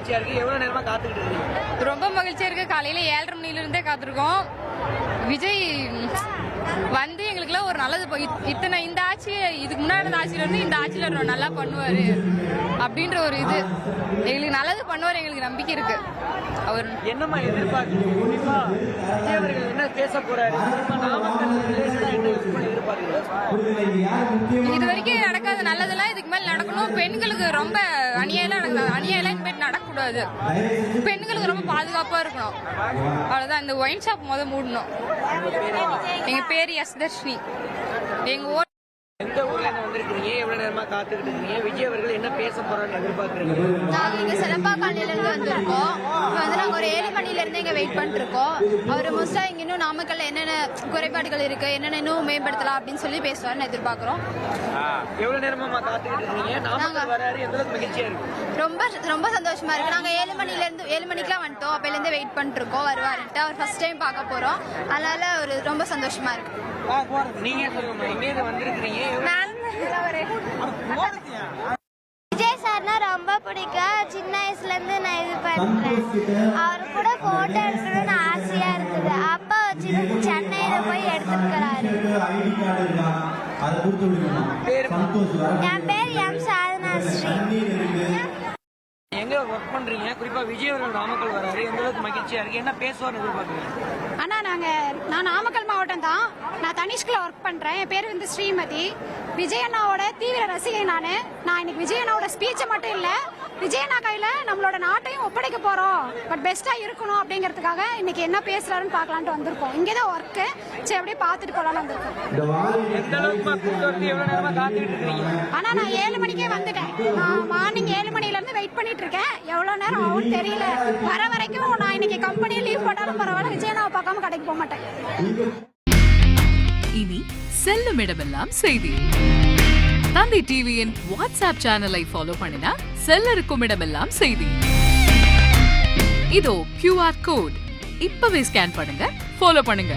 மகிழ்ச்சியா இருக்கு. எவ்வளவு நேரமா காத்துக்கிட்டு இருக்கீங்க? ரொம்ப மகிழ்ச்சியா இருக்கு. காலையில 7:30 மணில இருந்தே காத்திருக்கோம். விஜய் வந்து எங்களுக்குலாம் ஒரு நல்லது இத்தனை இந்த ஆட்சி இதுக்கு முன்னாடி ஆட்சியில இருந்து இந்த ஆட்சியில நல்லா பண்ணுவாரு அப்படின்ற ஒரு இது எங்களுக்கு நல்லது பண்ணுவார். எங்களுக்கு நம்பிக்கை இருக்கு. அவர் என்னமா எதிர்பார்க்குறீங்க? குறிப்பா விஜய் அவர்கள் என்ன பேச போறாரு? நாமக்கல் இது வரைக்கும் நடக்காத நல்லதெல்லாம் இதுக்கு மேல நடக்கணும். பெண்களுக்கு ரொம்ப அநியாயம் இனிமேல் நடக்கக்கூடாது. பெண்களுக்கு ரொம்ப பாதுகாப்பா இருக்கணும். அவ்வளவுதான். இந்த ஒயின் ஷாப் மூடணும். எங்க பேர் எஸ் தர்ஷினி. எங்க எந்த ஊர்ல என்ன வந்திருக்கீங்க? எவ்வளவு நேரமா காத்துக்கிட்டு இருக்கீங்க? விஜய் அவர்கள் என்ன பேச போறான்னு எதிர்பார்க்குறீங்க? நாங்க இங்க செலப்பாக்காண்டில இருந்து வந்திருக்கோம். நாங்க ஒரு 7 மணில இருந்து இங்க வெயிட் பண்ணிட்டு இருக்கோம். அவர் மோஸ்டா இங்க இன்னும் நாமக்கல்ல என்னென்ன குறைபாடுகள் இருக்கு, என்னென்ன இன்னும் மேம்படுத்தலாம் அப்படின்னு சொல்லி பேசுவார்னு எதிர்பார்க்கிறோம். எவ்வளவு நேரமா காத்துக்கிட்டு இருக்கீங்க? நாமக்கல் வராரு, எந்த அளவுக்கு மகிழ்ச்சியா இருக்கு? ரொம்ப சந்தோஷமா இருக்கு. நாங்க 7 மணிக்கெல்லாம் வந்துட்டோம். அப்பையில இருந்து வெயிட் பண்ணிட்டு இருக்கோம் வருவாருன்ட்டு. அவர் ஃபர்ஸ்ட் டைம் பார்க்க போறோம். அதனால ஒரு ரொம்ப சந்தோஷமா இருக்கு. நீங்க சொல்லுங்க, எங்க வந்திருக்கீங்க? விஜய் சார்னா ரொம்ப பிடிக்கும். சின்ன வயசுல இருந்து நான் இது பண்றேன். அவர் கூட போட்டோ எடுக்கணும்னு ஆசையா இருக்குது. அப்பா வச்சு சென்னையில போய் எடுத்துக்கிறாரு. என் பேர் எம் சாதனா ஸ்ரீ. எங்க ஒர்க் பண்றீங்க? குறிப்பா விஜய் அவர்கள் நாமக்கல் வராரு, எந்த அளவுக்கு மகிழ்ச்சியா இருக்கு? என்ன பேசுவார்னு எதிர்பார்க்குறீங்க? அண்ணா நான் நாமக்கல் மாவட்டம் தான். நான் தனிஷ்குல ஒர்க் பண்றேன். என் பேர் வந்து ஸ்ரீமதி. விஜய் அண்ணாவோட தீவிர ரசிகை. நான் இன்னைக்கு விஜய் அண்ணாவோட ஸ்பீச்சை மட்டும் இல்ல, விஜய் அண்ணா கையில நம்மளோட நாட்டையும் ஒப்படைக்க போறோம். பட் பெஸ்டா இருக்கணும் அப்படிங்கறதுக்காக இன்னைக்கு என்ன பேசுறாருன்னு பாக்கலாம்னு வந்திருக்கோம். இங்கதான் ஒர்க்கு. சரி, அப்படியே பாத்துட்டு போலாம்னு வந்திருக்கோம். எந்த அளவுக்கு எவ்வளவு நேரமா காத்துக்கிட்டு இருக்கீங்க? ஆனா நான் 7 மணிக்கே வந்துட்டேன். நான் மார்னிங் 7 மணில இருந்து வெயிட் பண்ணிட்டு இருக்கேன். எவ்வளவு நேரம் ஆகும் தெரியல. வர வரைக்கும் நான் இன்னைக்கு கம்பெனியை லீவ் போட்டாலும் பரவாயில்ல, விஜய் அண்ணாவை பார்க்காம கடைக்கு போக மாட்டேன். இனி செல்லும் இடமெல்லாம் செய்தி. தந்தி டிவியின் வாட்ஸ்அப் சேனலை ஃபாலோ பண்ணினா செல்ல இருக்கும் இடமெல்லாம் செய்தி. இதோ QR கோட் இப்பவே ஸ்கேன் பண்ணுங்க, ஃபாலோ பண்ணுங்க.